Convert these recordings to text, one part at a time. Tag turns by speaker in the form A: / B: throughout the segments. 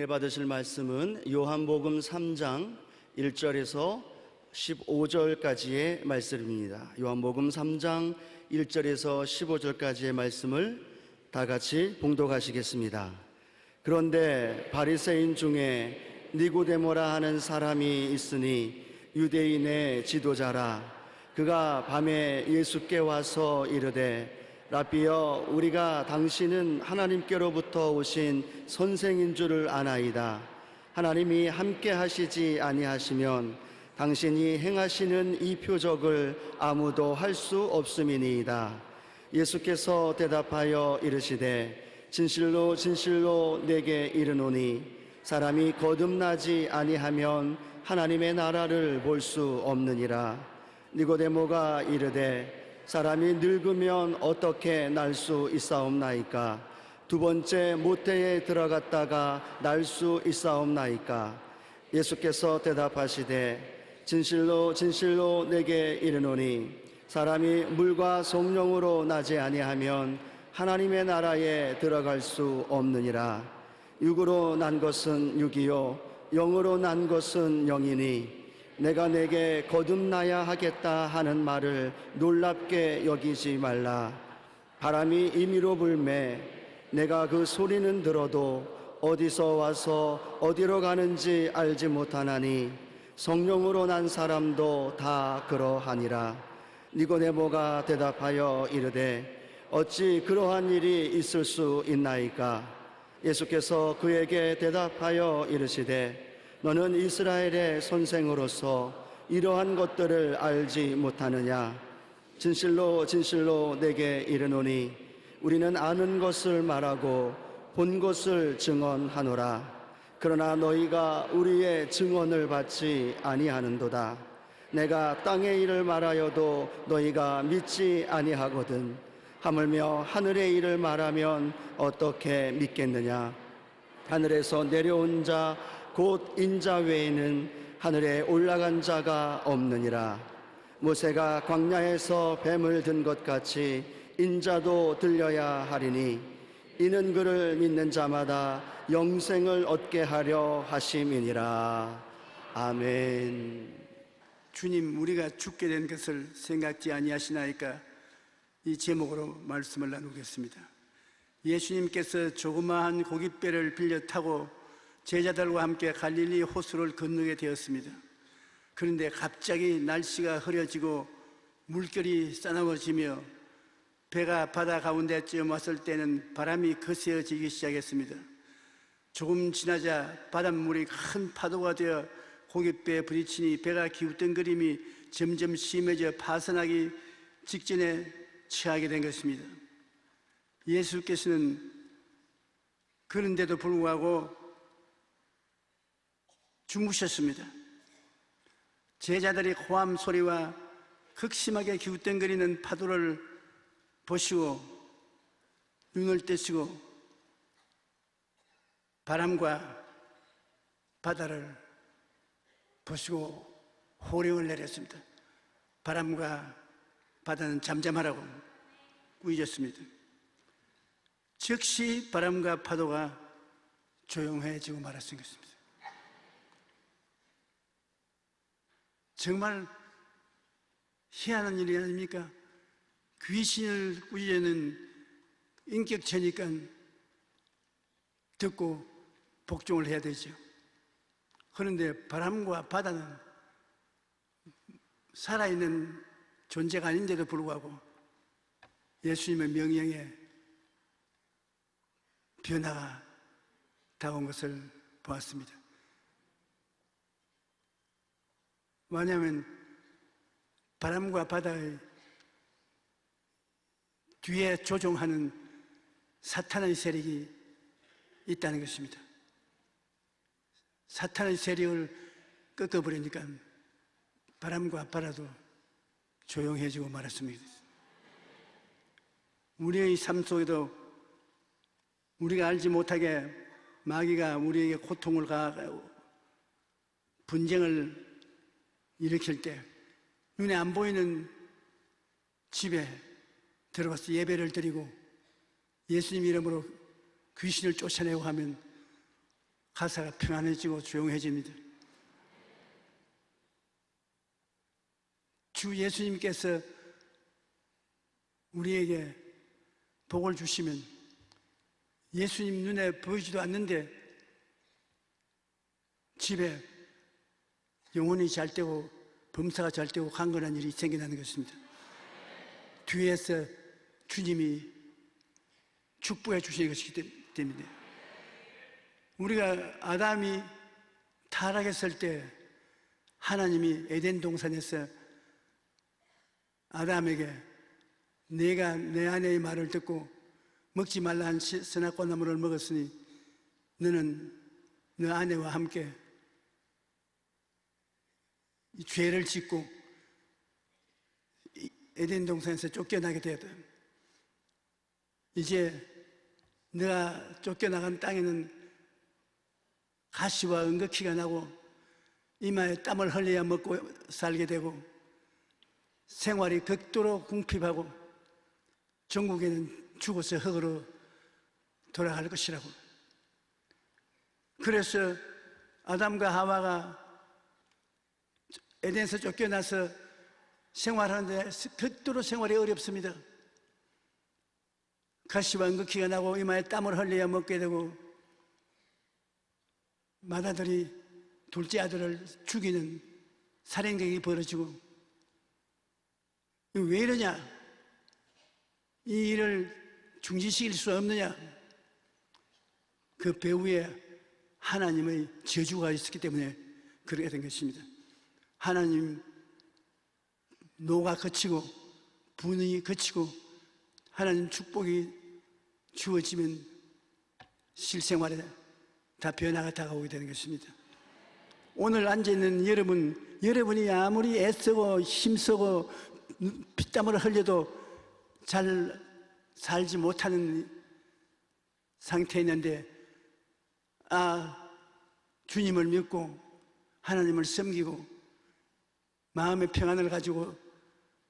A: 은혜 받으실 말씀은 요한복음 3장 1절에서 15절까지의 말씀입니다. 요한복음 3장 1절에서 15절까지의 말씀을 다 같이 봉독하시겠습니다. 그런데 바리새인 중에 니고데모라 하는 사람이 있으니 유대인의 지도자라. 그가 밤에 예수께 와서 이르되 라삐여, 우리가 당신은 하나님께로부터 오신 선생인 줄을 아나이다. 하나님이 함께 하시지 아니하시면 당신이 행하시는 이 표적을 아무도 할 수 없음이니이다. 예수께서 대답하여 이르시되 진실로 진실로 내게 이르노니 사람이 거듭나지 아니하면 하나님의 나라를 볼 수 없느니라. 니고데모가 이르되 사람이 늙으면 어떻게 날 수 있사옵나이까? 두 번째 모태에 들어갔다가 날 수 있사옵나이까? 예수께서 대답하시되 진실로 진실로 내게 이르노니 사람이 물과 성령으로 나지 아니하면 하나님의 나라에 들어갈 수 없느니라. 육으로 난 것은 육이요 영으로 난 것은 영이니 내가 내게 거듭나야 하겠다 하는 말을 놀랍게 여기지 말라. 바람이 임의로 불매 내가 그 소리는 들어도 어디서 와서 어디로 가는지 알지 못하나니 성령으로 난 사람도 다 그러하니라. 니고데모가 대답하여 이르되 어찌 그러한 일이 있을 수 있나이까? 예수께서 그에게 대답하여 이르시되 너는 이스라엘의 선생으로서 이러한 것들을 알지 못하느냐? 진실로 진실로 내게 이르노니 우리는 아는 것을 말하고 본 것을 증언하노라. 그러나 너희가 우리의 증언을 받지 아니하는도다. 내가 땅의 일을 말하여도 너희가 믿지 아니하거든. 하물며 하늘의 일을 말하면 어떻게 믿겠느냐? 하늘에서 내려온 자 곧 인자 외에는 하늘에 올라간 자가 없느니라. 모세가 광야에서 뱀을 든 것 같이 인자도 들려야 하리니 이는 그를 믿는 자마다 영생을 얻게 하려 하심이니라. 아멘.
B: 주님, 우리가 죽게 된 것을 생각지 아니하시나이까? 이 제목으로 말씀을 나누겠습니다. 예수님께서 조그마한 고깃배를 빌려 타고 제자들과 함께 갈릴리 호수를 건너게 되었습니다. 그런데 갑자기 날씨가 흐려지고 물결이 싸나워지며 배가 바다 가운데쯤 왔을 때는 바람이 거세어지기 시작했습니다. 조금 지나자 바닷물이 큰 파도가 되어 고깃배에 부딪히니 배가 기웃덩거림이 점점 심해져 파선하기 직전에 취하게 된 것입니다. 예수께서는 그런데도 불구하고 주무셨습니다. 제자들이 고함 소리와 극심하게 기웃덩거리는 파도를 보시고 눈을 떼시고 바람과 바다를 보시고 호령을 내렸습니다. 바람과 바다는 잠잠하라고 꾸짖었습니다. 즉시 바람과 파도가 조용해지고 말았습니다. 정말 희한한 일이 아닙니까? 귀신을 꾸짖는 인격체니까 듣고 복종을 해야 되죠. 그런데 바람과 바다는 살아있는 존재가 아닌데도 불구하고 예수님의 명령에 변화가 다가온 것을 보았습니다. 왜냐하면 바람과 바다의 뒤에 조종하는 사탄의 세력이 있다는 것입니다. 사탄의 세력을 꺾어버리니까 바람과 바다도 조용해지고 말았습니다. 우리의 삶 속에도 우리가 알지 못하게 마귀가 우리에게 고통을 가하고 분쟁을 일으킬 때 눈에 안 보이는 집에 들어가서 예배를 드리고 예수님 이름으로 귀신을 쫓아내고 하면 가사가 평안해지고 조용해집니다. 주 예수님께서 우리에게 복을 주시면 예수님 눈에 보이지도 않는데 집에 영혼이 잘 되고 범사가 잘 되고 강건한 일이 생겨나는 것입니다. 뒤에서 주님이 축복해 주시는 것이기 때문에 우리가 아담이 타락했을 때 하나님이 에덴 동산에서 아담에게 내가 내 아내의 말을 듣고 먹지 말라 한 선악과 나무를 먹었으니 너는 너 아내와 함께 이 죄를 짓고 에덴 동산에서 쫓겨나게 되었다. 이제 네가 쫓겨나간 땅에는 가시와 은거키가 나고 이마에 땀을 흘려야 먹고 살게 되고 생활이 극도로 궁핍하고 전국에는 죽어서 흙으로 돌아갈 것이라고. 그래서 아담과 하와가 에덴에서 쫓겨나서 생활하는데 극도로 생활이 어렵습니다. 가시와 은거키가 나고 이마에 땀을 흘려야 먹게 되고 맏아들이 둘째 아들을 죽이는 살인경이 벌어지고 왜 이러냐? 이 일을 중지시킬 수 없느냐? 그 배후에 하나님의 저주가 있었기 때문에 그렇게 된 것입니다. 하나님 노가 그치고 분이 그치고 하나님 축복이 주어지면 실생활에 다 변화가 다가오게 되는 것입니다. 오늘 앉아있는 여러분이 아무리 애쓰고 힘쓰고 피땀을 흘려도 잘 살지 못하는 상태에 있는데 주님을 믿고 하나님을 섬기고 마음의 평안을 가지고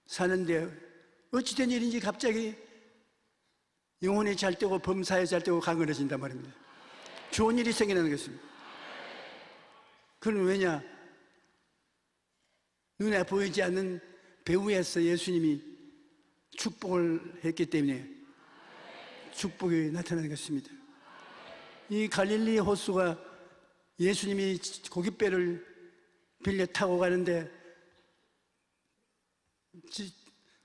B: 사는데 어찌된 일인지 갑자기 영혼이 잘 되고 범사에 잘 되고 강건해진단 말입니다. 좋은 일이 생기는 것입니다. 그건 왜냐? 눈에 보이지 않는 배후에서 예수님이 축복을 했기 때문에 축복이 나타나는 것입니다. 이 갈릴리 호수가 예수님이 고깃배를 빌려 타고 가는데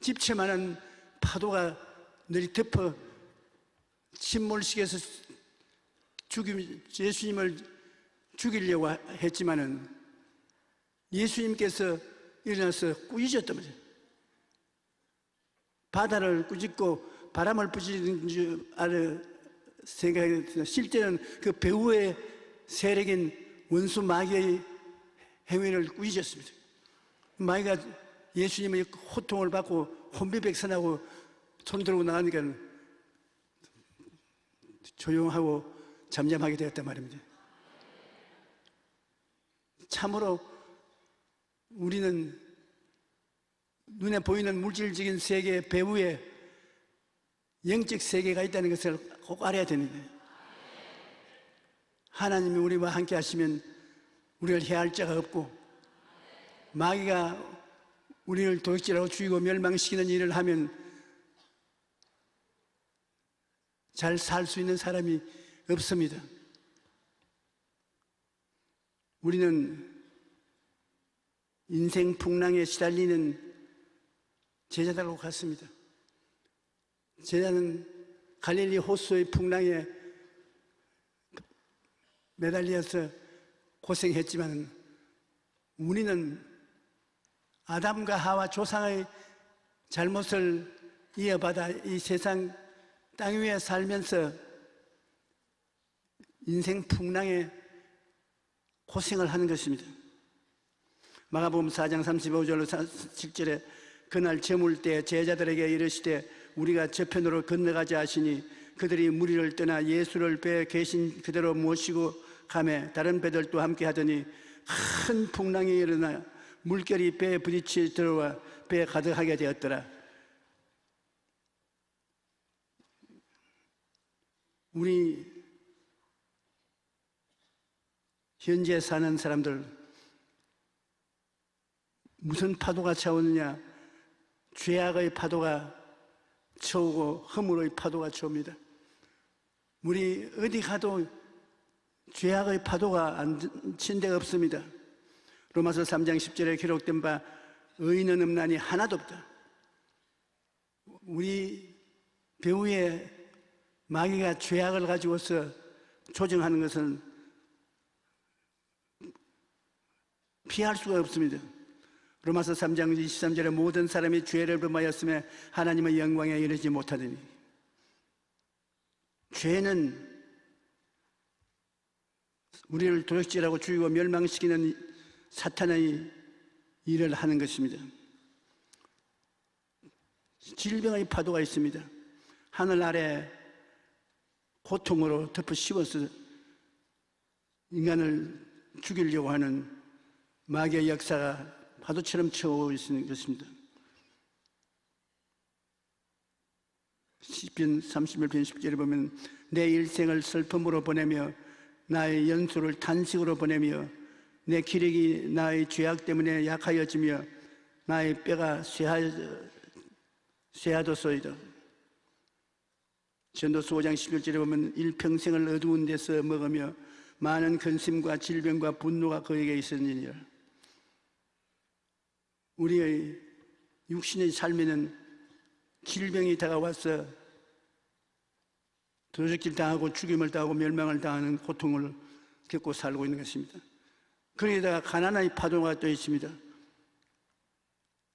B: 집채만한 파도가 늘이 덮어 침몰시켜서 예수님을 죽이려고 했지만은 예수님께서 일어나서 꾸짖었단 말이에요. 바다를 꾸짖고 바람을 부짖는 줄 알아 생각했으나 실제는 그 배후의 세력인 원수 마귀의 행위를 꾸짖었습니다. 마귀가 예수님의 호통을 받고 혼비백산하고 손 들고 나가니까 조용하고 잠잠하게 되었단 말입니다. 참으로 우리는 눈에 보이는 물질적인 세계 배후에 영적 세계가 있다는 것을 꼭 알아야 되는데 하나님이 우리와 함께 하시면 우리를 해할 자가 없고 마귀가 우리를 도둑질하고 죽이고 멸망시키는 일을 하면 잘 살 수 있는 사람이 없습니다. 우리는 인생 풍랑에 시달리는 제자들하고 같습니다. 제자는 갈릴리 호수의 풍랑에 매달려서 고생했지만 우리는 아담과 하와 조상의 잘못을 이어받아 이 세상 땅 위에 살면서 인생 풍랑에 고생을 하는 것입니다. 마가복음 4장 35절로 7절에 그날 저물 때 제자들에게 이르시되 우리가 저편으로 건너가자 하시니 그들이 무리를 떠나 예수를 배에 계신 그대로 모시고 가매 다른 배들도 함께 하더니 큰 풍랑이 일어나 물결이 배에 부딪혀 들어와 배에 가득하게 되었더라. 우리 현재 사는 사람들 무슨 파도가 차오느냐? 죄악의 파도가 쳐오고 허물의 파도가 쳐옵니다. 우리 어디 가도 죄악의 파도가 안 친 데가 없습니다. 로마서 3장 10절에 기록된 바 의인은 없나니 하나도 없다. 우리 배후에 마귀가 죄악을 가지고서 조정하는 것은 피할 수가 없습니다. 로마서 3장 23절에 모든 사람이 죄를 범하였으며 하나님의 영광에 이르지 못하더니, 죄는 우리를 도적질하고 죽이고 멸망시키는 사탄의 일을 하는 것입니다. 질병의 파도가 있습니다. 하늘 아래 고통으로 덮어 씌워서 인간을 죽이려고 하는 마귀의 역사가 파도처럼 쳐오고 있는 것입니다. 시편 31편 10절에 보면 내 일생을 슬픔으로 보내며 나의 연수를 탄식으로 보내며 내 기력이 나의 죄악 때문에 약하여지며 나의 뼈가 쇠하도소이다. 전도서 5장 11절에 보면 일평생을 어두운 데서 먹으며 많은 근심과 질병과 분노가 그에게 있었느니라. 우리의 육신의 삶에는 질병이 다가와서 도적질 당하고 죽임을 당하고 멸망을 당하는 고통을 겪고 살고 있는 것입니다. 거기에다가 가난의 파도가 또 있습니다.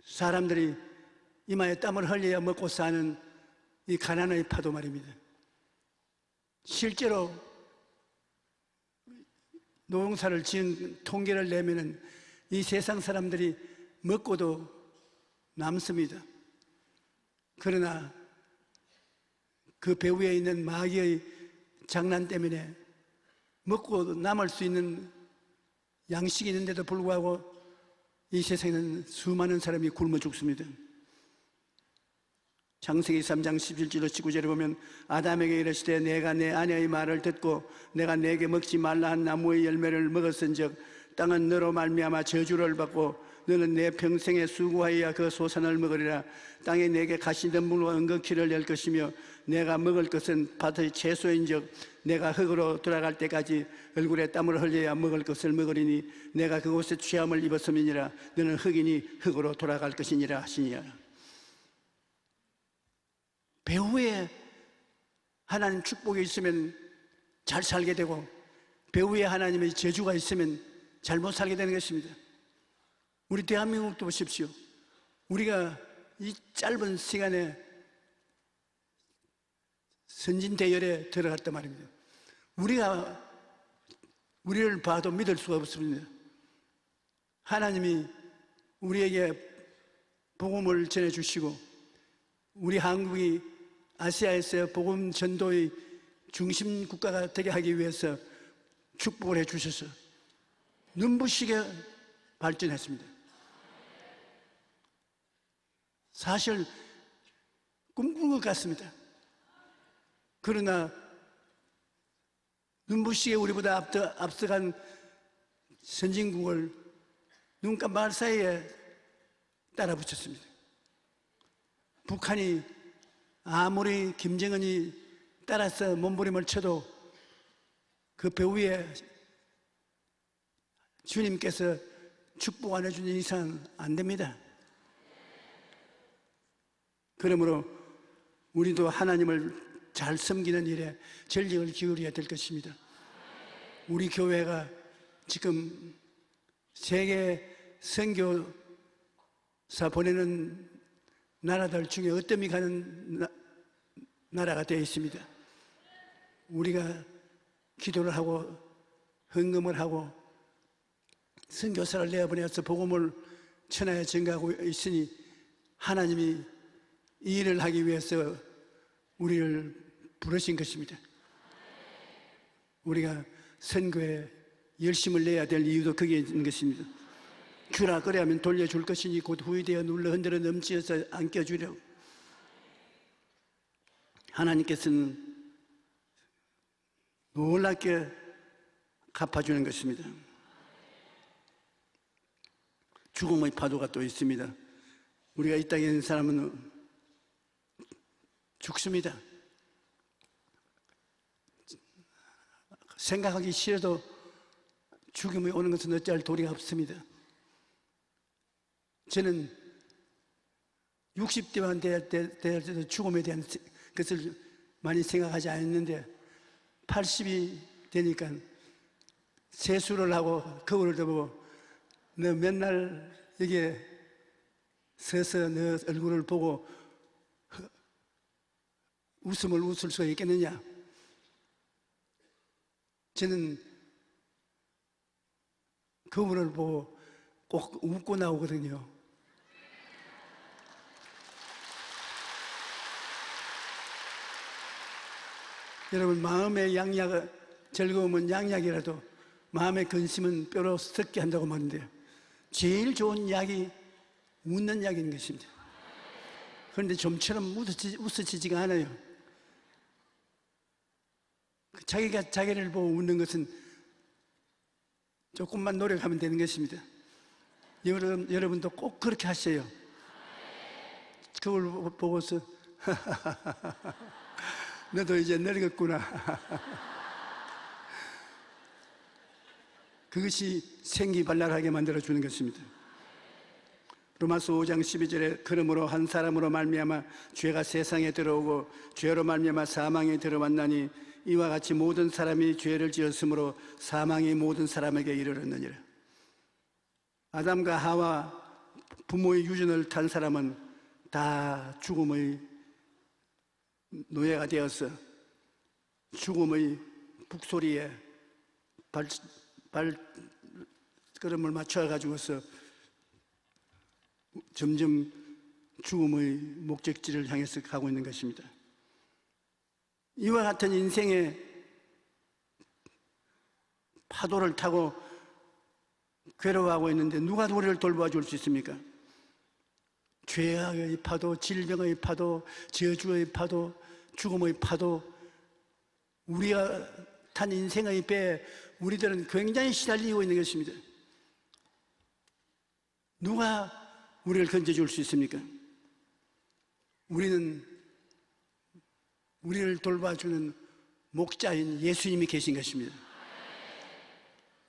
B: 사람들이 이마에 땀을 흘려야 먹고 사는 이 가난의 파도 말입니다. 실제로 노동사를 지은 통계를 내면은 이 세상 사람들이 먹고도 남습니다. 그러나 그 배후에 있는 마귀의 장난 때문에 먹고 남을 수 있는 양식이 있는데도 불구하고 이 세상에는 수많은 사람이 굶어 죽습니다. 창세기 3장 11절로 19절에 보면 아담에게 이르시되 내가 내 아내의 말을 듣고 내가 내게 먹지 말라 한 나무의 열매를 먹었은즉 땅은 너로 말미암아 저주를 받고 너는 내 평생에 수고하여야 그 소산을 먹으리라. 땅에 내게 가시덤불과 은거키를 낼 것이며 내가 먹을 것은 밭의 채소인즉 내가 흙으로 돌아갈 때까지 얼굴에 땀을 흘려야 먹을 것을 먹으리니 내가 그곳에 취함을 입었음이니라. 너는 흙이니 흙으로 돌아갈 것이니라 하시니라. 배후에 하나님 축복이 있으면 잘 살게 되고 배후에 하나님의 저주가 있으면 잘못 살게 되는 것입니다. 우리 대한민국도 보십시오. 우리가 이 짧은 시간에 선진대열에 들어갔단 말입니다. 우리를 봐도 믿을 수가 없습니다. 하나님이 우리에게 복음을 전해주시고 우리 한국이 아시아에서 복음 전도의 중심 국가가 되게 하기 위해서 축복을 해주셔서 눈부시게 발전했습니다. 사실 꿈꾸는 것 같습니다. 그러나 눈부시게 우리보다 앞서간 선진국을 눈 깜빡할 사이에 따라 붙였습니다. 북한이 아무리 김정은이 따라서 몸부림을 쳐도 그 배후에 주님께서 축복 안 해주는 이상 안 됩니다. 그러므로 우리도 하나님을 잘 섬기는 일에 전력을 기울여야 될 것입니다. 우리 교회가 지금 세계 선교사 보내는 나라들 중에 어뜸이 가는 나라가 되어 있습니다. 우리가 기도를 하고 헌금을 하고 선교사를 내어보내서 복음을 천하에 전가하고 있으니 하나님이 이 일을 하기 위해서 우리를 부르신 것입니다. 우리가 선교에 열심을 내야 될 이유도 거기에 있는 것입니다. 주라 그래하면 돌려줄 것이니 곧 후이되어 눌러 흔들어 넘치어서 안겨주려고. 하나님께서는 놀랍게 갚아주는 것입니다. 죽음의 파도가 또 있습니다. 우리가 이 땅에 있는 사람은 죽습니다. 생각하기 싫어도 죽음이 오는 것은 어찌할 도리가 없습니다. 저는 60대만 될 때도 죽음에 대한 것을 많이 생각하지 않았는데 80이 되니까 세수를 하고 거울을 보고 너 맨날 여기에 서서 너 얼굴을 보고 웃음을 웃을 수 있겠느냐? 저는 거울을 보고 꼭 웃고 나오거든요. 여러분, 마음의 즐거움은 양약이라도 마음의 근심은 뼈로 썩게 한다고 말인데요. 제일 좋은 약이 웃는 약인 것입니다. 그런데 좀처럼 웃어지지가 않아요. 자기가 자기를 보고 웃는 것은 조금만 노력하면 되는 것입니다. 여러분도 꼭 그렇게 하세요. 그걸 보고서 너도 이제 늙었구나. 그것이 생기발랄하게 만들어주는 것입니다. 로마서 5장 12절에 그러므로 한 사람으로 말미암아 죄가 세상에 들어오고 죄로 말미암아 사망에 들어왔나니 이와 같이 모든 사람이 죄를 지었으므로 사망이 모든 사람에게 이르렀느니라. 아담과 하와 부모의 유전을 탄 사람은 다 죽음의 노예가 되어서 죽음의 북소리에 발걸음을 맞춰가지고서 점점 죽음의 목적지를 향해서 가고 있는 것입니다. 이와 같은 인생의 파도를 타고 괴로워하고 있는데 누가 우리를 돌봐줄 수 있습니까? 죄악의 파도, 질병의 파도, 저주의 파도, 죽음의 파도, 우리가 탄 인생의 배에 우리들은 굉장히 시달리고 있는 것입니다. 누가 우리를 건져줄 수 있습니까? 우리는 우리를 돌봐주는 목자인 예수님이 계신 것입니다.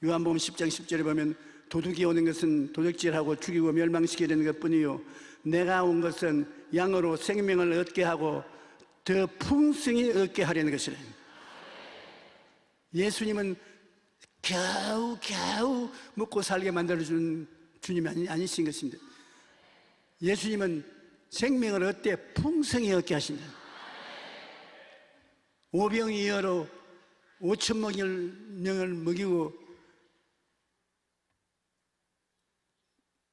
B: 요한복음 10장 10절에 보면 도둑이 오는 것은 도둑질하고 죽이고 멸망시키려는 것뿐이요 내가 온 것은 양으로 생명을 얻게 하고 더 풍성히 얻게 하려는 것이라. 예수님은 겨우 먹고 살게 만들어주는 주님이 아니신 것입니다. 예수님은 생명을 얻되 풍성히 얻게 하신다. 오병이어로 5,000명을 먹이고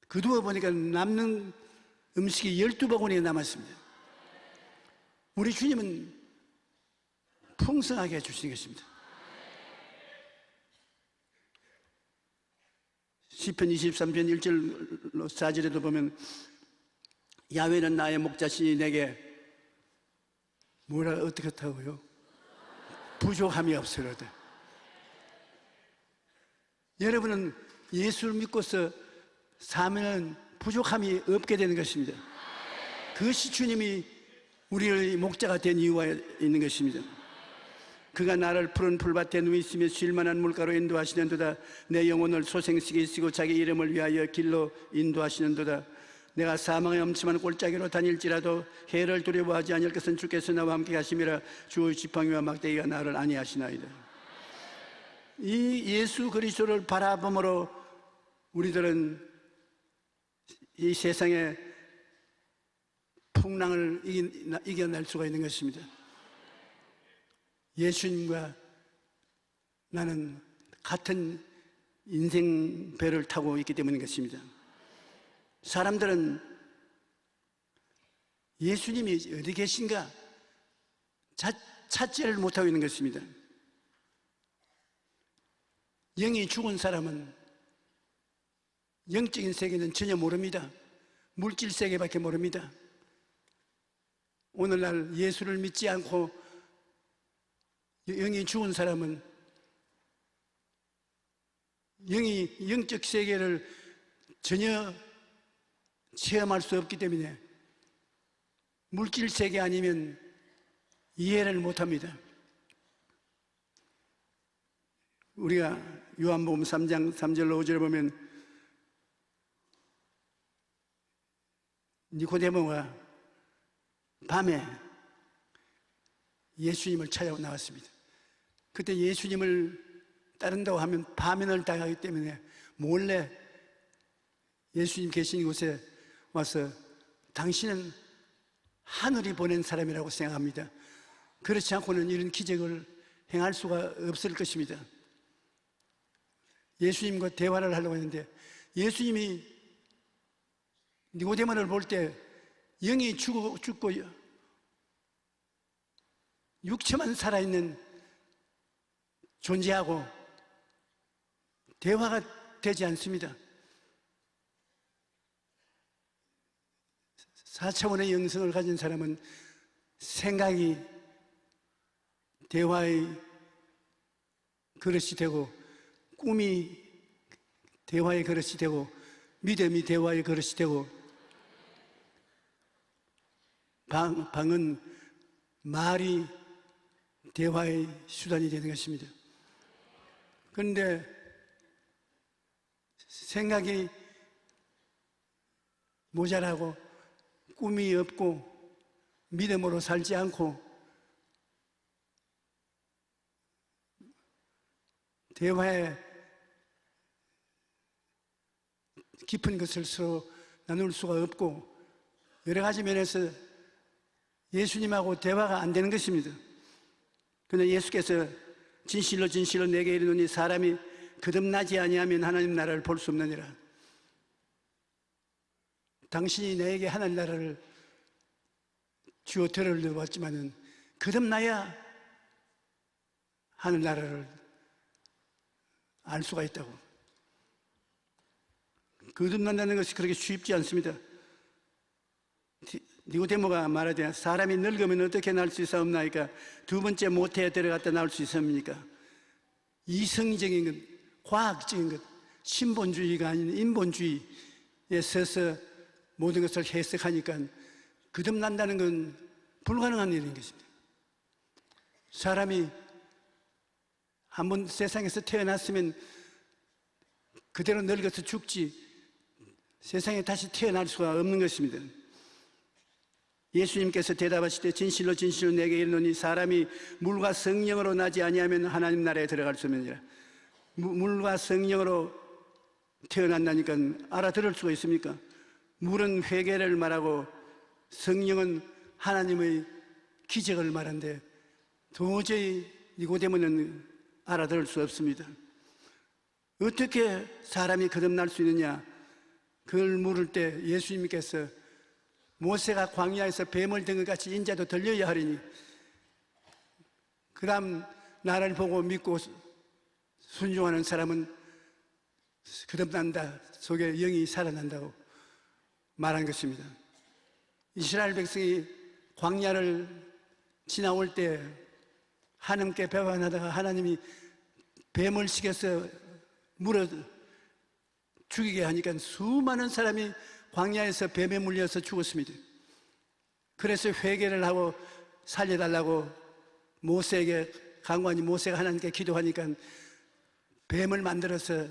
B: 그두어 보니까 남는 음식이 12바구니가 남았습니다. 우리 주님은 풍성하게 해주시는 것입니다. 시편 23편 1절로 4절에도 보면 야훼는 나의 목자시니 내게 뭐라 어떻게 하고요? 부족함이 없으로다. 여러분은 예수를 믿고서 사면 부족함이 없게 되는 것입니다. 그것이 주님이 우리의 목자가 된 이유가 있는 것입니다. 그가 나를 푸른 풀밭에 누이시며 쉴만한 물가로 인도하시는도다. 내 영혼을 소생시게 쓰고 자기 이름을 위하여 길로 인도하시는도다. 내가 사망의 엄침한 골짜기로 다닐지라도 해를 두려워하지 않을 것은 주께서 나와 함께 하심이라. 주의 지팡이와 막대기가 나를 안위하시나이다. 이 예수 그리스도를 바라봄으로 우리들은 이 세상의 풍랑을 이겨낼 수가 있는 것입니다. 예수님과 나는 같은 인생 배를 타고 있기 때문인 것입니다. 사람들은 예수님이 어디 계신가 찾지를 못하고 있는 것입니다. 영이 죽은 사람은 영적인 세계는 전혀 모릅니다. 물질 세계밖에 모릅니다. 오늘날 예수를 믿지 않고 영이 죽은 사람은 영적 세계를 전혀 체험할 수 없기 때문에 물질 세계 아니면 이해를 못합니다. 우리가 요한복음 3장 3절로 5절에 보면 니고데모가 밤에 예수님을 찾아 나왔습니다. 그때 예수님을 따른다고 하면 파면을 당하기 때문에 몰래 예수님 계신 곳에 와서 당신은 하늘이 보낸 사람이라고 생각합니다. 그렇지 않고는 이런 기적을 행할 수가 없을 것입니다. 예수님과 대화를 하려고 했는데 예수님이 니고데모를 볼 때 영이 죽고 육체만 살아있는 존재하고 대화가 되지 않습니다. 4차원의 영성을 가진 사람은 생각이 대화의 그릇이 되고, 꿈이 대화의 그릇이 되고, 믿음이 대화의 그릇이 되고, 방은 말이 대화의 수단이 되는 것입니다. 그런데 생각이 모자라고 꿈이 없고 믿음으로 살지 않고 대화에 깊은 것을 서로 나눌 수가 없고 여러 가지 면에서 예수님하고 대화가 안 되는 것입니다. 그런데 예수께서 진실로 진실로 내게 이르노니 사람이 거듭나지 아니하면 하나님 나라를 볼 수 없느니라. 당신이 나에게 하나님 나라를 주어 들을 넣었지만은 거듭나야 하늘 나라를 알 수가 있다고. 거듭난다는 것이 그렇게 쉽지 않습니다. 니고데모가 말하되 사람이 늙으면 어떻게 나올 수 있사옵나이까? 두 번째 모태에 들어갔다 나올 수 있습니까? 이성적인 것, 과학적인 것, 신본주의가 아닌 인본주의에 서서 모든 것을 해석하니까 거듭난다는 건 불가능한 일인 것입니다. 사람이 한번 세상에서 태어났으면 그대로 늙어서 죽지 세상에 다시 태어날 수가 없는 것입니다. 예수님께서 대답하시되 진실로 진실로 내게 이르노니 사람이 물과 성령으로 나지 아니하면 하나님 나라에 들어갈 수 없느니라. 물과 성령으로 태어난다니까 알아들을 수가 있습니까? 물은 회개를 말하고 성령은 하나님의 기적을 말하는데 도저히 니고데모는 알아들을 수 없습니다. 어떻게 사람이 거듭날 수 있느냐? 그걸 물을 때 예수님께서 모세가 광야에서 뱀을 든 것 같이 인자도 들려야 하리니 그 다음 나를 보고 믿고 순종하는 사람은 거듭난다, 속에 영이 살아난다고 말한 것입니다. 이스라엘 백성이 광야를 지나올 때 하나님께 배반하다가 하나님이 뱀을 시켜서 물어 죽이게 하니까 수많은 사람이 광야에서 뱀에 물려서 죽었습니다. 그래서 회개를 하고 살려달라고 모세에게 강구하니 모세가 하나님께 기도하니까 뱀을 만들어서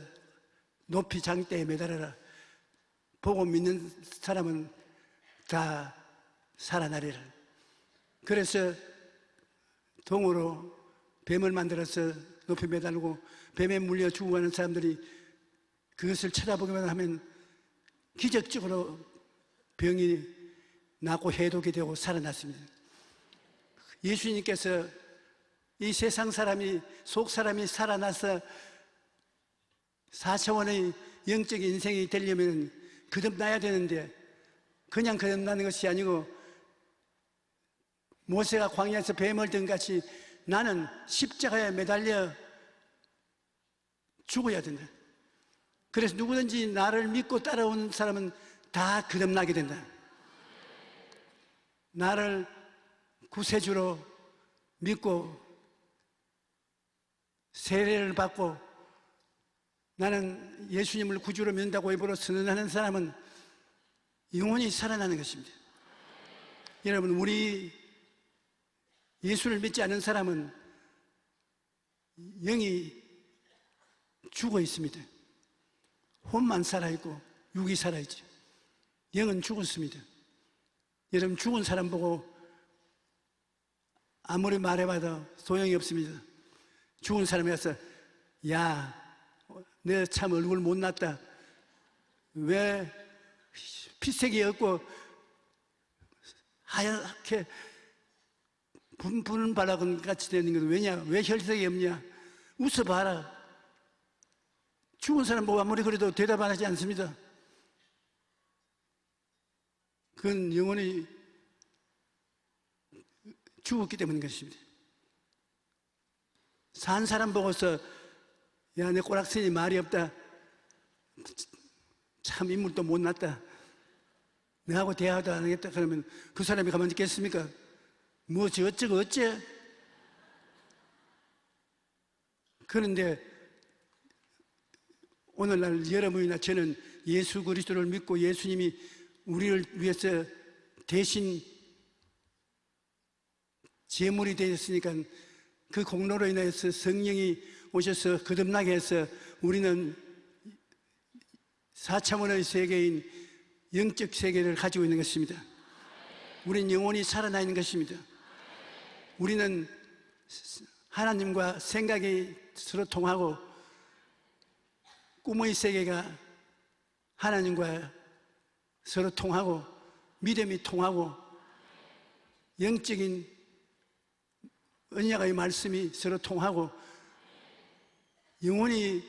B: 높이 장대에 매달아라. 보고 믿는 사람은 다 살아나리라. 그래서 동으로 뱀을 만들어서 높이 매달고 뱀에 물려 죽어가는 사람들이 그것을 쳐다보기만 하면 기적적으로 병이 낫고 해독이 되고 살아났습니다. 예수님께서 이 세상 사람이, 속 사람이 살아나서 4차원의 영적 인생이 되려면 거듭나야 되는데 그냥 거듭나는 것이 아니고 모세가 광야에서 뱀을 든 같이 나는 십자가에 매달려 죽어야 된다. 그래서 누구든지 나를 믿고 따라온 사람은 다 거듭나게 된다. 나를 구세주로 믿고 세례를 받고 나는 예수님을 구주로 믿는다고 입으로 선언하는 사람은 영원히 살아나는 것입니다. 여러분, 우리 예수를 믿지 않는 사람은 영이 죽어 있습니다. 혼만 살아있고 육이 살아있죠. 영은 죽었습니다. 여러분, 죽은 사람 보고 아무리 말해봐도 소용이 없습니다. 죽은 사람이 와서 야, 내 참 얼굴 못났다. 왜 피색이 없고 하얗게 부는 바라건 같이 되는 건 왜냐? 왜 혈색이 없냐? 웃어봐라. 죽은 사람 보고 아무리 그래도 대답 안 하지 않습니다. 그건 영원히 죽었기 때문인 것입니다. 산 사람 보고서 야, 내 꼬락선이 말이 없다. 참 인물도 못났다. 내하고 대화도 안 하겠다. 그러면 그 사람이 가만히 있겠습니까? 뭐지 어쩌고 어째? 그런데 오늘날 여러분이나 저는 예수 그리스도를 믿고 예수님이 우리를 위해서 대신 제물이 되었으니까 그 공로로 인해서 성령이 오셔서 거듭나게 해서 우리는 4차원의 세계인 영적 세계를 가지고 있는 것입니다. 우리는 영원히 살아나 있는 것입니다. 우리는 하나님과 생각이 서로 통하고 꿈의 세계가 하나님과 서로 통하고 믿음이 통하고 영적인 언약의 말씀이 서로 통하고 영원히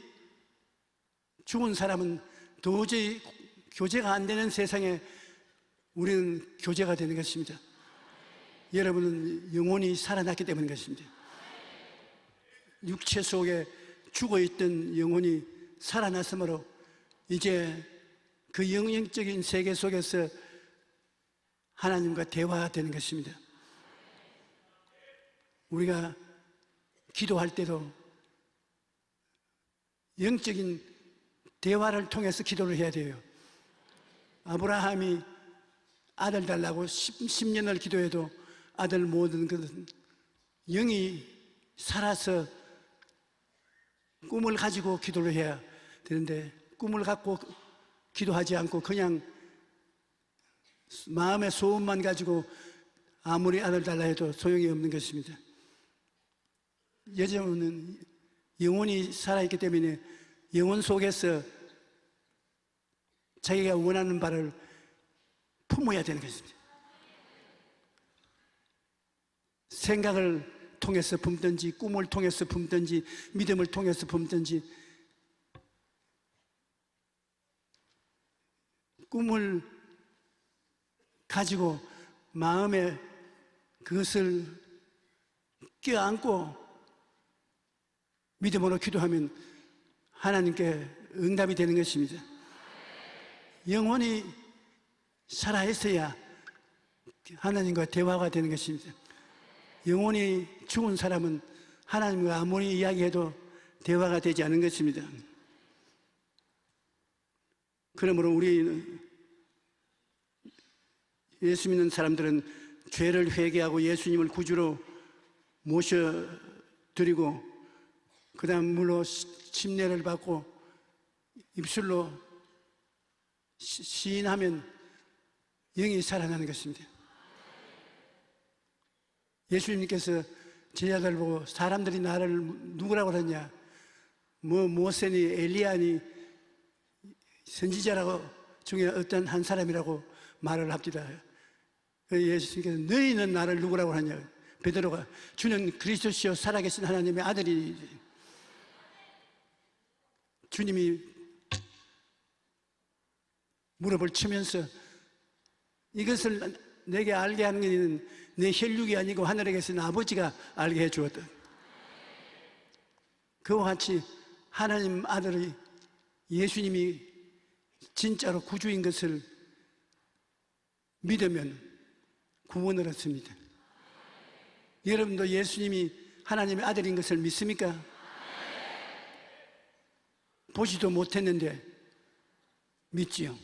B: 죽은 사람은 도저히 교제가 안 되는 세상에 우리는 교제가 되는 것입니다. 여러분은 영원히 살아났기 때문인 것입니다. 육체 속에 죽어있던 영혼이 살아났으므로 이제 그 영적인 세계 속에서 하나님과 대화되는 것입니다. 우리가 기도할 때도 영적인 대화를 통해서 기도를 해야 돼요. 아브라함이 아들 달라고 10년을 기도해도 아들 못 얻은 것은 영이 살아서 꿈을 가지고 기도를 해야 되는데 꿈을 갖고 기도하지 않고 그냥 마음의 소원만 가지고 아무리 아들 달라 해도 소용이 없는 것입니다. 여자는 영혼이 살아있기 때문에 영혼 속에서 자기가 원하는 바를 품어야 되는 것입니다. 생각을 통해서 품든지 꿈을 통해서 품든지 믿음을 통해서 품든지 꿈을 가지고 마음에 그것을 껴안고 믿음으로 기도하면 하나님께 응답이 되는 것입니다. 영혼이 살아있어야 하나님과 대화가 되는 것입니다. 영혼이 죽은 사람은 하나님과 아무리 이야기해도 대화가 되지 않은 것입니다. 그러므로 우리 예수 믿는 사람들은 죄를 회개하고 예수님을 구주로 모셔드리고 그 다음 물로 침례를 받고 입술로 시인하면 영이 살아나는 것입니다. 예수님께서 제자들 보고 사람들이 나를 누구라고 그러냐, 모세니 엘리야니 선지자라고 중에 어떤 한 사람이라고 말을 합니다. 예수님께서 너희는 나를 누구라고 하냐, 베드로가 주는 그리스도시요 살아계신 하나님의 아들이. 주님이 무릎을 치면서 이것을 내게 알게 하는 것은 내 혈육이 아니고 하늘에 계신 아버지가 알게 해주었다. 그와 같이 하나님 아들의 예수님이 진짜로 구주인 것을 믿으면 구원을 얻습니다. 여러분도 예수님이 하나님의 아들인 것을 믿습니까? 보지도 못했는데 믿지요.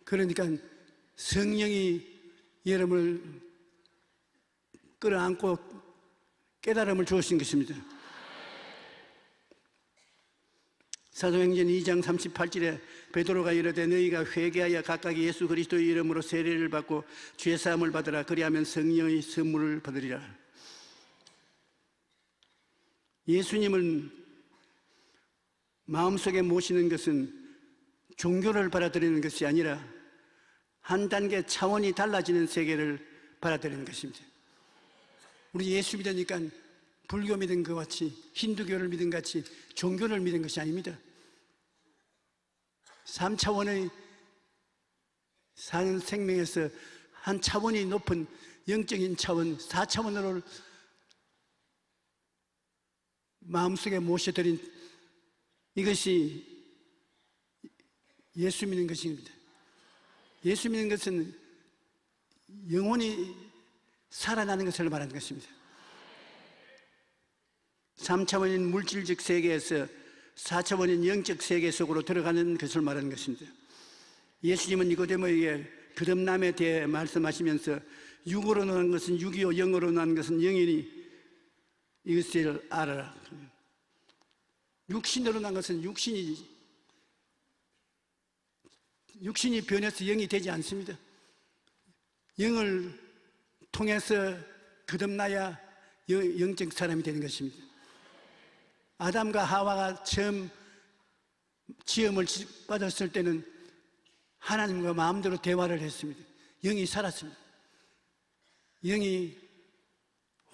B: 그러니까 성령이 여러분을 끌어안고 깨달음을 주신 것입니다. 사도행전 2장 38절에 베드로가 이르되 너희가 회개하여 각각 예수 그리스도의 이름으로 세례를 받고 죄 사함을 받으라. 그리하면 성령의 선물을 받으리라. 예수님을 마음속에 모시는 것은 종교를 받아들이는 것이 아니라 한 단계 차원이 달라지는 세계를 받아들이는 것입니다. 우리 예수 믿으니까 불교 믿은 것 같이, 힌두교를 믿은 것 같이 종교를 믿은 것이 아닙니다. 3차원의 사는 생명에서 한 차원이 높은 영적인 차원, 4차원으로 마음속에 모셔드린 이것이 예수 믿는 것입니다. 예수 믿는 것은 영혼이 살아나는 것을 말하는 것입니다. 3차원인 물질적 세계에서 4차원인 영적 세계 속으로 들어가는 것을 말하는 것입니다. 예수님은 니고데모에게 거듭남에 대해 말씀하시면서 육으로 난 것은 육이요 영으로 난 것은 영이니 이것을 알아라. 육신으로 난 것은 육신이 변해서 영이 되지 않습니다. 영을 통해서 거듭나야 영적 사람이 되는 것입니다. 아담과 하와가 처음 지음을 받았을 때는 하나님과 마음대로 대화를 했습니다. 영이 살았습니다. 영이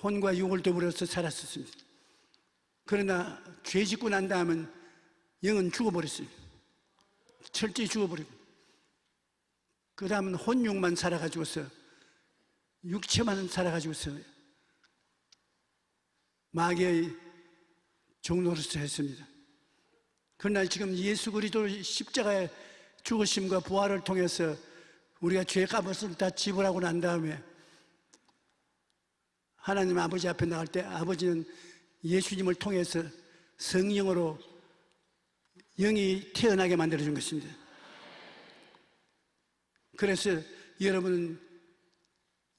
B: 혼과 육을 더불어서 살았었습니다. 그러나 죄 짓고 난 다음은 영은 죽어버렸어요. 철저히 죽어버리고 그 다음은 혼육만 살아가지고서 육체만 살아가지고서 마귀의 종로로서 했습니다. 그러나 지금 예수 그리스도의 십자가의 죽으심과 부활을 통해서 우리가 죄 값을 다 지불하고 난 다음에 하나님 아버지 앞에 나갈 때 아버지는 예수님을 통해서 성령으로 영이 태어나게 만들어준 것입니다. 그래서 여러분은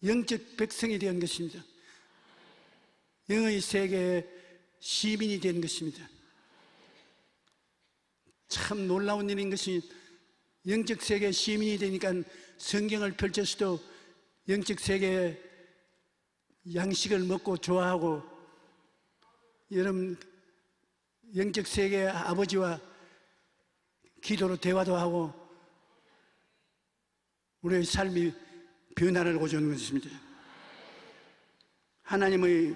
B: 영적 백성이 된 것입니다. 영의 세계의 시민이 된 것입니다. 참 놀라운 일인 것이 영적 세계의 시민이 되니까 성경을 펼쳤어도 영적 세계의 양식을 먹고 좋아하고 여러분 영적 세계의 아버지와 기도로 대화도 하고 우리의 삶이 변화를 가져오는 것입니다. 하나님의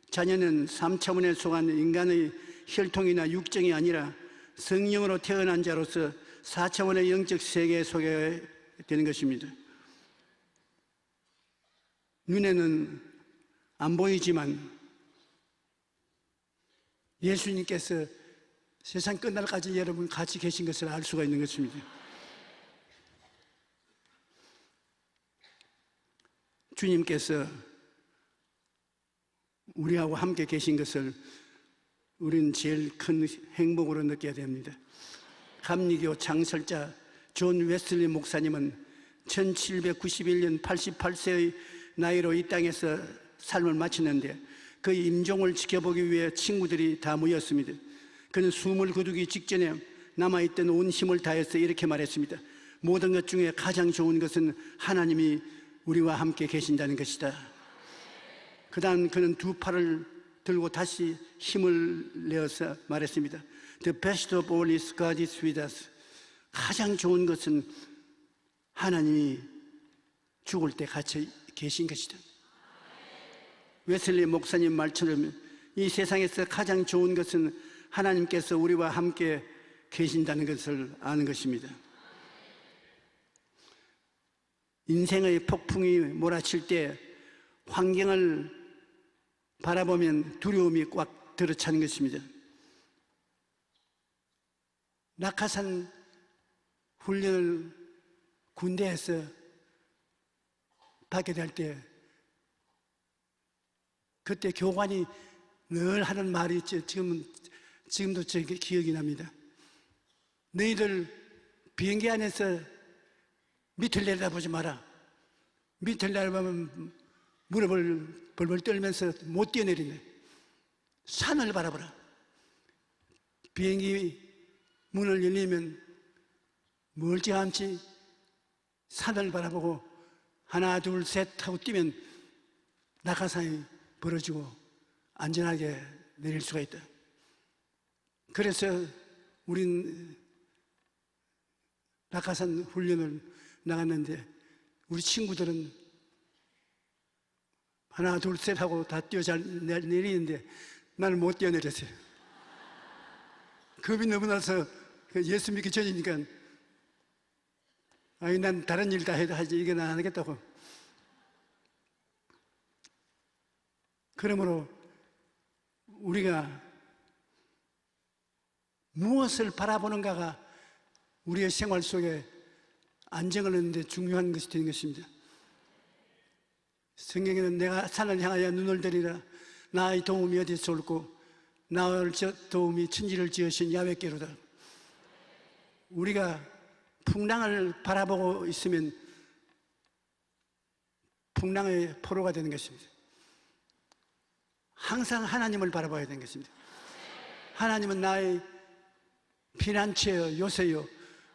B: 자녀는 3차원에 속한 인간의 혈통이나 육정이 아니라 성령으로 태어난 자로서 4차원의 영적 세계에 속해 되는 것입니다. 눈에는 안 보이지만 예수님께서 세상 끝날까지 여러분 같이 계신 것을 알 수가 있는 것입니다. 주님께서 우리하고 함께 계신 것을 우리는 제일 큰 행복으로 느껴야 됩니다. 감리교 창설자 존 웨슬리 목사님은 1791년 88세의 나이로 이 땅에서 삶을 마치는데 그의 임종을 지켜보기 위해 친구들이 다 모였습니다. 그는 숨을 거두기 직전에 남아있던 온 힘을 다해서 이렇게 말했습니다. 모든 것 중에 가장 좋은 것은 하나님이 우리와 함께 계신다는 것이다. 그 다음 그는 두 팔을 들고 다시 힘을 내어서 말했습니다. The best of all is God is with us. 가장 좋은 것은 하나님이 죽을 때 같이 계신 것이다. 웨슬리 목사님 말처럼 이 세상에서 가장 좋은 것은 하나님께서 우리와 함께 계신다는 것을 아는 것입니다. 인생의 폭풍이 몰아칠 때 환경을 바라보면 두려움이 꽉 들어차는 것입니다. 낙하산 훈련을 군대에서 받게 될 때 그때 교관이 늘 하는 말이 있죠. 지금은 지금도 제 기억이 납니다. 너희들 비행기 안에서 밑을 내려다보지 마라. 밑을 내려다보면 무릎을 벌벌 떨면서 못 뛰어내리네. 산을 바라보라. 비행기 문을 열리면 멀찌감치 산을 바라보고 하나 둘 셋 하고 뛰면 낙하산이 벌어지고 안전하게 내릴 수가 있다. 그래서 우린 낙하산 훈련을 나갔는데 우리 친구들은 하나 둘 셋 하고 다 뛰어 잘 내리는데 나는 못 뛰어내렸어요. 겁이 너무 나서 예수 믿기 전이니까 아니 난 다른 일 다 해도 하지 이건 안 하겠다고. 그러므로 우리가 무엇을 바라보는가가 우리의 생활 속에 안정을 얻는 데 중요한 것이 되는 것입니다. 성경에는 내가 산을 향하여 눈을 들이라 나의 도움이 어디서 올고 나의 도움이 천지를 지으신 야훼께로다. 우리가 풍랑을 바라보고 있으면 풍랑의 포로가 되는 것입니다. 항상 하나님을 바라봐야 되는 것입니다. 하나님은 나의 피난처여 요새여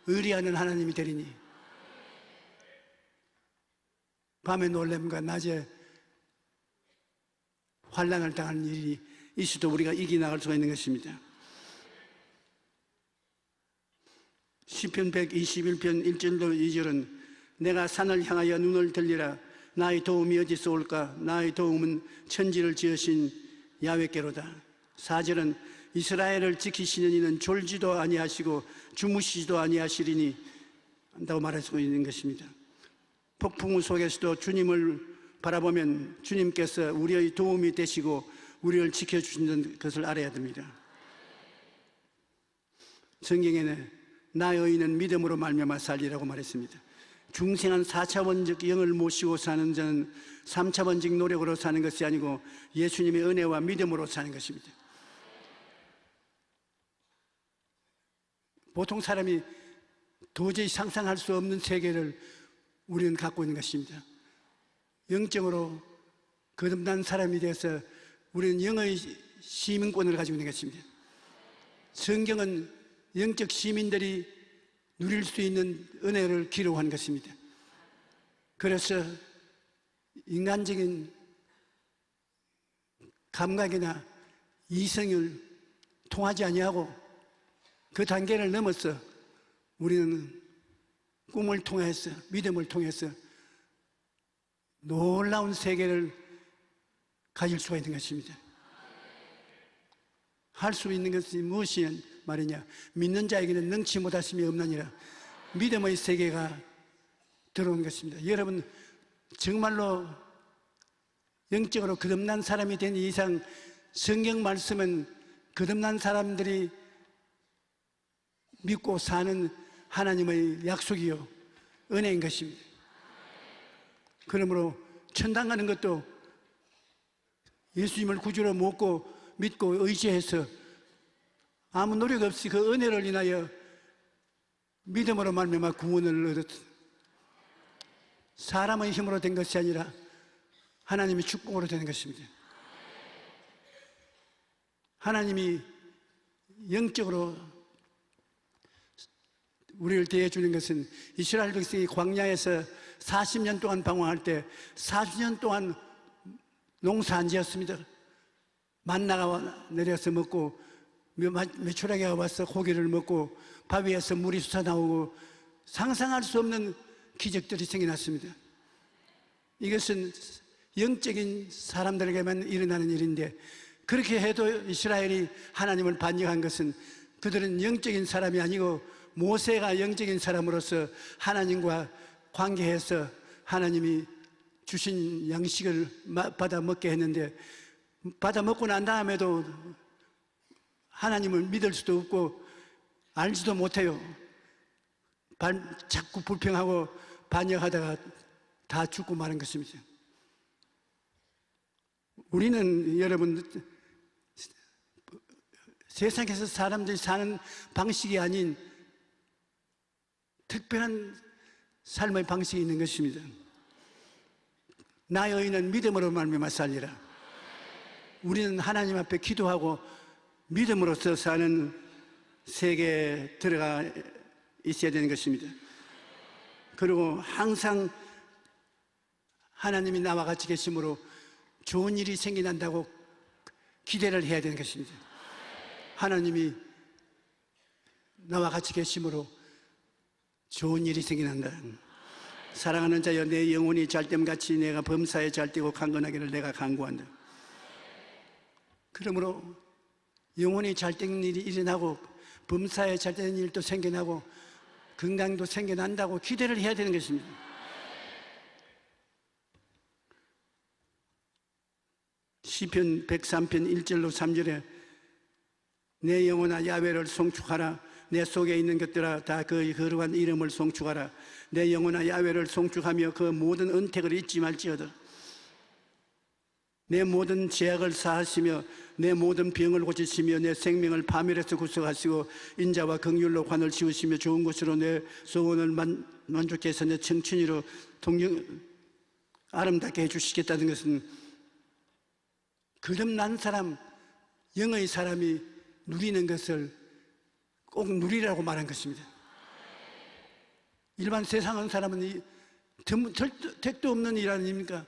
B: 의리하는 하나님이 되리니 밤의 놀램과 낮에 환난을 당하는 일이 있어도 우리가 이겨나갈 수가 있는 것입니다. 시편 121편 1절로 2절은 내가 산을 향하여 눈을 들리라 나의 도움이 어디서 올까 나의 도움은 천지를 지으신 야훼께로다. 4절은 이스라엘을 지키시는 이는 졸지도 아니하시고 주무시지도 아니하시리니 한다고 말할 수 있는 것입니다. 폭풍우 속에서도 주님을 바라보면 주님께서 우리의 도움이 되시고 우리를 지켜주시는 것을 알아야 됩니다. 성경에는 나의 의인은 믿음으로 말미암아 살리라고 말했습니다. 중생한 4차원적 영을 모시고 사는 자는 3차원적 노력으로 사는 것이 아니고 예수님의 은혜와 믿음으로 사는 것입니다. 보통 사람이 도저히 상상할 수 없는 세계를 우리는 갖고 있는 것입니다. 영적으로 거듭난 사람이 되어서 우리는 영의 시민권을 가지고 있는 것입니다. 성경은 영적 시민들이 누릴 수 있는 은혜를 기록한 것입니다. 그래서 인간적인 감각이나 이성을 통하지 아니하고 그 단계를 넘어서 우리는 꿈을 통해서 믿음을 통해서 놀라운 세계를 가질 수가 있는 것입니다. 할 수 있는 것이 무엇이 말이냐? 믿는 자에게는 능치 못하심이 없느니라. 믿음의 세계가 들어온 것입니다. 여러분 정말로 영적으로 거듭난 사람이 된 이상 성경 말씀은 거듭난 사람들이 믿고 사는 하나님의 약속이요 은혜인 것입니다. 그러므로 천당 가는 것도 예수님을 구주로 믿고 의지해서 아무 노력 없이 그 은혜를 인하여 믿음으로 말미암아 구원을 얻었다. 사람의 힘으로 된 것이 아니라 하나님의 축복으로 되는 것입니다. 하나님이 영적으로 우리를 대해주는 것은 이스라엘 백성이 광야에서 40년 동안 방황할 때 40년 동안 농사 안 지었습니다. 만나가 내려서 먹고 메추라기가 와서 고기를 먹고 바위에서 물이 솟아나오고 상상할 수 없는 기적들이 생겨났습니다. 이것은 영적인 사람들에게만 일어나는 일인데 그렇게 해도 이스라엘이 하나님을 반역한 것은 그들은 영적인 사람이 아니고 모세가 영적인 사람으로서 하나님과 관계해서 하나님이 주신 양식을 받아 먹게 했는데 받아 먹고 난 다음에도 하나님을 믿을 수도 없고 알지도 못해요. 자꾸 불평하고 반역하다가 다 죽고 마는 것입니다. 우리는 여러분 세상에서 사람들이 사는 방식이 아닌 특별한 삶의 방식이 있는 것입니다. 나의 의는 믿음으로 말미암아 살리라. 우리는 하나님 앞에 기도하고 믿음으로써 사는 세계에 들어가 있어야 되는 것입니다. 그리고 항상 하나님이 나와 같이 계심으로 좋은 일이 생겨난다고 기대를 해야 되는 것입니다. 하나님이 나와 같이 계심으로 좋은 일이 생겨난다. 사랑하는 자여, 내 영혼이 잘됨같이 내가 범사에 잘되고 강건하기를 내가 간구한다. 그러므로 영혼이 잘되는 일이 일어나고 범사에 잘되는 일도 생겨나고 건강도 생겨난다고 기대를 해야 되는 것입니다. 시편 103편 1절로 3절에 내 영혼아 야훼를 송축하라. 내 속에 있는 것들아 다 그의 거룩한 이름을 송축하라. 내 영혼아 야훼를 송축하며 그 모든 은택을 잊지 말지어다. 내 모든 죄악을 사하시며 내 모든 병을 고치시며 내 생명을 파멸에서 구속하시고 인자와 긍휼로 관을 씌우시며 좋은 것으로 내 소원을 만족해 해서 내 청춘이로 아름답게 해주시겠다는 것은 거듭난 사람, 영의 사람이 누리는 것을 꼭 누리라고 말한 것입니다. 일반 세상의 사람은 택도 없는 일 아닙니까?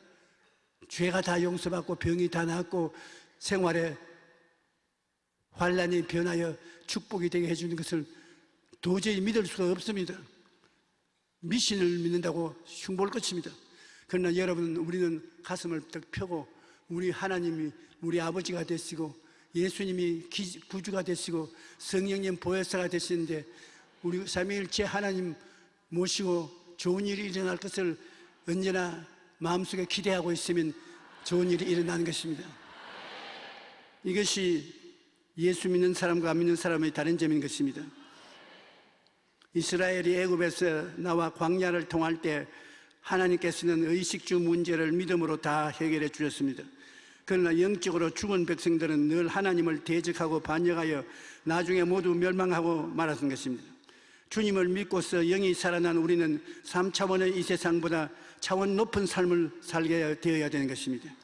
B: 죄가 다 용서받고 병이 다 낫고 생활에 환란이 변하여 축복이 되게 해주는 것을 도저히 믿을 수가 없습니다. 미신을 믿는다고 흉볼 것입니다. 그러나 여러분, 우리는 가슴을 딱 펴고 우리 하나님이 우리 아버지가 되시고 예수님이 구주가 되시고 성령님 보혜사가 되시는데 우리 삼위일체 하나님 모시고 좋은 일이 일어날 것을 언제나 마음속에 기대하고 있으면 좋은 일이 일어나는 것입니다. 이것이 예수 믿는 사람과 안 믿는 사람의 다른 점인 것입니다. 이스라엘이 애굽에서 나와 광야를 통할 때 하나님께서는 의식주 문제를 믿음으로 다 해결해 주셨습니다. 그러나 영적으로 죽은 백성들은 늘 하나님을 대적하고 반역하여 나중에 모두 멸망하고 말았던 것입니다. 주님을 믿고서 영이 살아난 우리는 3차원의 이 세상보다 차원 높은 삶을 살게 되어야 되는 것입니다.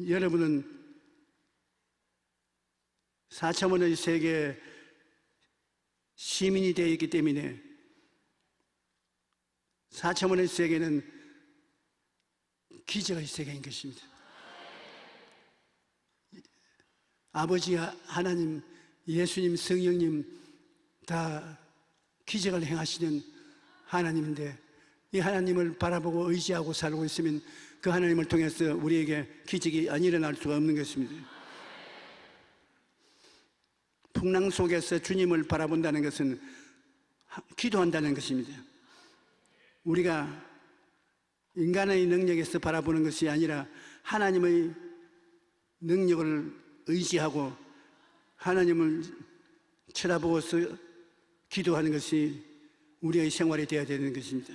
B: 여러분은 4차원의 세계의 시민이 되어 있기 때문에 4차원의 세계는 기적의 세계인 것입니다. 아버지가 하나님, 예수님, 성령님 다 기적을 행하시는 하나님인데 이 하나님을 바라보고 의지하고 살고 있으면 그 하나님을 통해서 우리에게 기적이 안 일어날 수가 없는 것입니다. 풍랑 속에서 주님을 바라본다는 것은 기도한다는 것입니다. 우리가 인간의 능력에서 바라보는 것이 아니라 하나님의 능력을 의지하고 하나님을 쳐다보고서 기도하는 것이 우리의 생활이 되어야 되는 것입니다.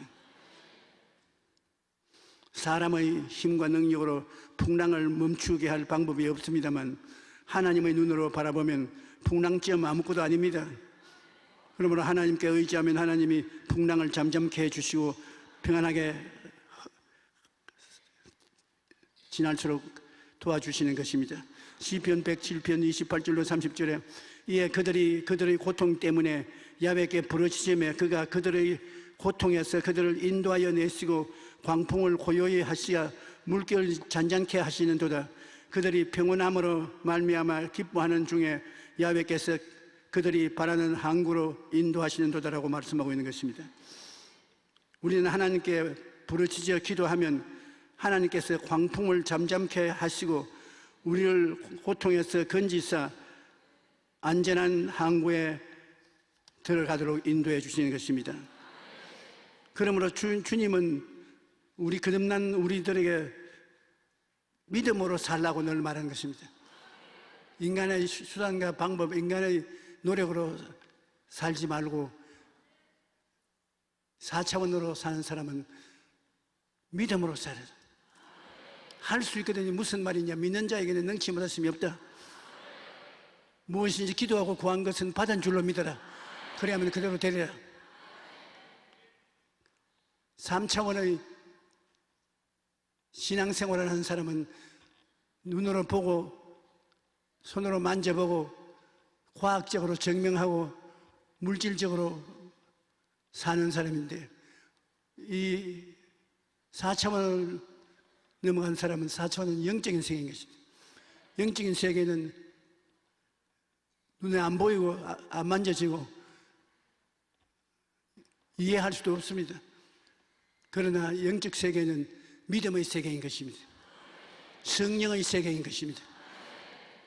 B: 사람의 힘과 능력으로 풍랑을 멈추게 할 방법이 없습니다만 하나님의 눈으로 바라보면 풍랑점 아무것도 아닙니다. 그러므로 하나님께 의지하면 하나님이 풍랑을 잠잠케 해주시고 평안하게 지날수록 도와주시는 것입니다. 시편 107편 28절로 30절에 이에 그들의 고통 때문에 야훼께 부르짖으며 그가 그들의 고통에서 그들을 인도하여 내시고 광풍을 고요히 하시어 물결을 잔잔케 하시는도다. 그들이 평온함으로 말미암아 기뻐하는 중에 야훼께서 그들이 바라는 항구로 인도하시는도다라고 말씀하고 있는 것입니다. 우리는 하나님께 부르짖어 기도하면 하나님께서 광풍을 잠잠케 하시고 우리를 고통에서 건지사 안전한 항구에 들어가도록 인도해 주시는 것입니다. 그러므로 주님은 우리 거듭난 우리들에게 믿음으로 살라고 늘 말하는 것입니다. 인간의 수단과 방법, 인간의 노력으로 살지 말고 4차원으로 사는 사람은 믿음으로 살아라. 할 수 있거든요. 무슨 말이냐? 믿는 자에게는 능치 못하심이 없다. 무엇인지 기도하고 구한 것은 받은 줄로 믿어라. 그래야만 그대로 되리라. 3차원의 신앙생활을 하는 사람은 눈으로 보고 손으로 만져보고 과학적으로 증명하고 물질적으로 사는 사람인데, 이 4차원을 넘어간 사람은 4차원은 영적인 세계인 것입니다. 영적인 세계는 눈에 안 보이고 안 만져지고 이해할 수도 없습니다. 그러나 영적 세계는 믿음의 세계인 것입니다. 성령의 세계인 것입니다.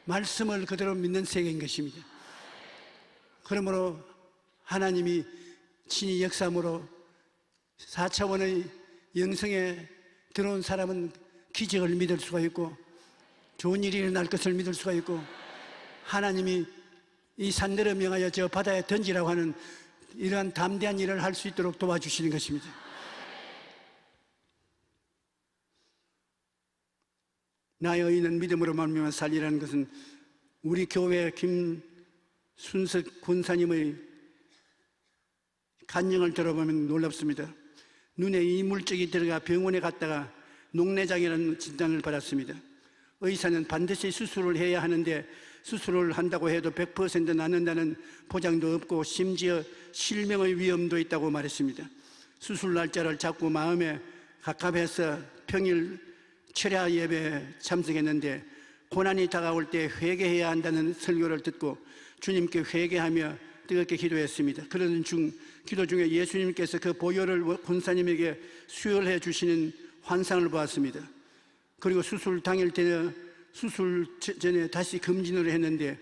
B: 말씀을 그대로 믿는 세계인 것입니다. 그러므로 하나님이 친히 역사함으로 4차원의 영성에 들어온 사람은 기적을 믿을 수가 있고 좋은 일이 일어날 것을 믿을 수가 있고, 하나님이 이 산들을 명하여 저 바다에 던지라고 하는 이러한 담대한 일을 할 수 있도록 도와주시는 것입니다. 나의 의인은 믿음으로 말미암아 살리라는 것은 우리 교회 김순석 권사님의 간증을 들어보면 놀랍습니다. 눈에 이물질이 들어가 병원에 갔다가 녹내장이라는 진단을 받았습니다. 의사는 반드시 수술을 해야 하는데 수술을 한다고 해도 100% 낫는다는 보장도 없고 심지어 실명의 위험도 있다고 말했습니다. 수술 날짜를 잡고 마음에 갑갑해서 평일 철야 예배에 참석했는데 고난이 다가올 때 회개해야 한다는 설교를 듣고 주님께 회개하며 뜨겁게 기도했습니다. 그러는 기도 중에 예수님께서 그 보혈을 권사님에게 수혈해 주시는 환상을 보았습니다. 그리고 수술 당일 때는 수술 전에 다시 검진을 했는데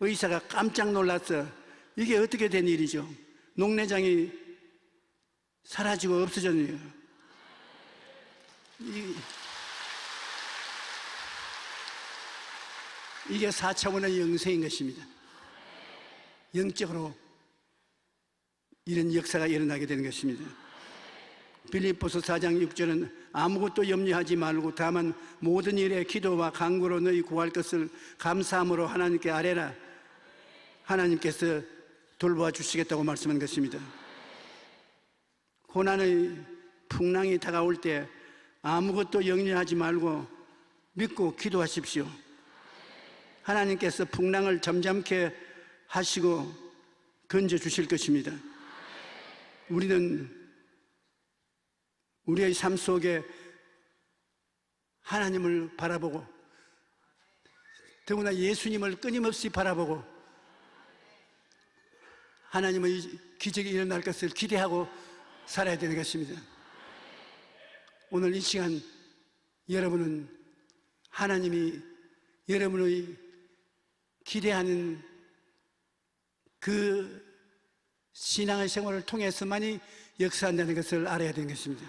B: 의사가 깜짝 놀라서 이게 어떻게 된 일이죠? 녹내장이 사라지고 없어졌네요. 이게 4차원의 영성인 것입니다. 영적으로 이런 역사가 일어나게 되는 것입니다. 빌립보서 4장 6절은 아무것도 염려하지 말고 다만 모든 일에 기도와 간구로 너희 구할 것을 감사함으로 하나님께 아뢰라. 하나님께서 돌보아 주시겠다고 말씀한 것입니다. 고난의 풍랑이 다가올 때 아무것도 염려하지 말고 믿고 기도하십시오. 하나님께서 풍랑을 잠잠케 하시고 건져 주실 것입니다. 우리는 우리의 삶 속에 하나님을 바라보고 더구나 예수님을 끊임없이 바라보고 하나님의 기적이 일어날 것을 기대하고 살아야 되는 것입니다. 오늘 이 시간 여러분은 하나님이 여러분의 기대하는 그 신앙의 생활을 통해서만이 역사한다는 것을 알아야 되는 것입니다.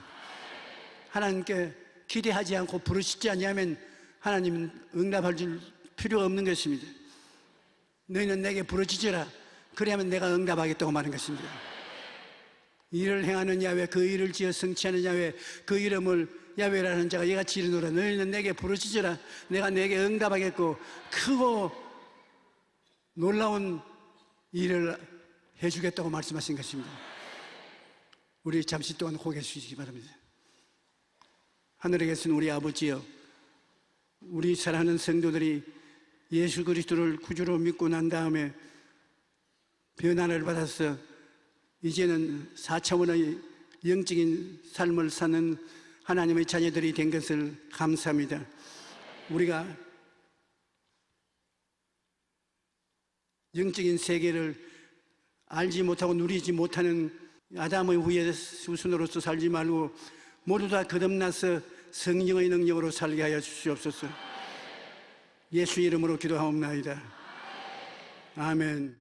B: 하나님께 기대하지 않고 부르시지 아니하면 하나님은 응답할 줄 필요가 없는 것입니다. 너희는 내게 부르짖으라. 그래야만 내가 응답하겠다고 말하는 것입니다. 일을 행하는 야훼, 그 일을 지어 성취하는 야훼, 그 이름을 야훼라는 자가 이같이 이르노라. 너희는 내게 부르짖으라. 내가 내게 응답하겠고 크고 놀라운 일을 해주겠다고 말씀하신 것입니다. 우리 잠시 동안 고개 숙이시기 바랍니다. 하늘에 계신 우리 아버지여, 우리 사랑하는 성도들이 예수 그리스도를 구주로 믿고 난 다음에 변화를 받아서 이제는 4차원의 영적인 삶을 사는 하나님의 자녀들이 된 것을 감사합니다. 우리가 영적인 세계를 알지 못하고 누리지 못하는 아담의 후예 후손으로서 살지 말고 모두 다 거듭나서 성령의 능력으로 살게 하여 주시옵소서. 예수 이름으로 기도하옵나이다. 아멘.